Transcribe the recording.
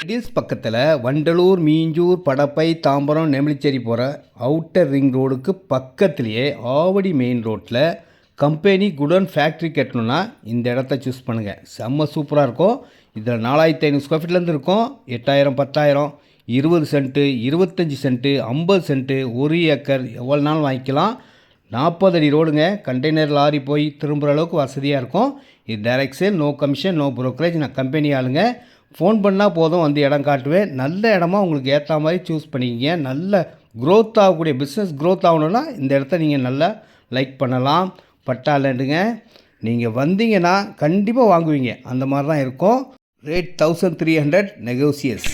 Riddles பக்கத்தில் வண்டலூர், மீஞ்சூர், படப்பை, தாம்பரம், நெமிலிச்சேரி போகிற outer ring ரோடுக்கு பக்கத்துலேயே ஆவடி மெயின் ரோட்டில் கம்பெனி குடோன் ஃபேக்ட்ரி கட்டணுன்னா இந்த இடத்த சூஸ் பண்ணுங்கள். செம்ம சூப்பராக இருக்கும். இதில் 4500 ஸ்கொயர் ஃபீட்லேருந்து இருக்கும். 8000, 10,000, 20 சென்ட்டு, 25 சென்ட்டு, 50 சென்ட்டு, 1 ஏக்கர் எவ்வளோ நாள் வாங்கிக்கலாம். 40 அடி ரோடுங்க. கண்டெய்னர் லாரி போய் திரும்புகிற அளவுக்கு வசதியாக இருக்கும். இது direct sale, no commission, no brokerage. நான் கம்பெனி ஆளுங்க. ஃபோன் பண்ணால் போதும், வந்து இடம் காட்டுவேன். நல்ல இடமா உங்களுக்கு ஏற்ற மாதிரி சூஸ் பண்ணிக்கிங்க. நல்ல க்ரோத் ஆகக்கூடிய பிஸ்னஸ் க்ரோத் ஆகணுன்னா இந்த இடத்த நீங்கள் நல்லா லைக் பண்ணலாம். பட்டா லேண்டுங்க. நீங்கள் வந்தீங்கன்னா கண்டிப்பாக வாங்குவீங்க. அந்த மாதிரி தான் இருக்கும். ரேட் 1300 நெகோசியஸ்.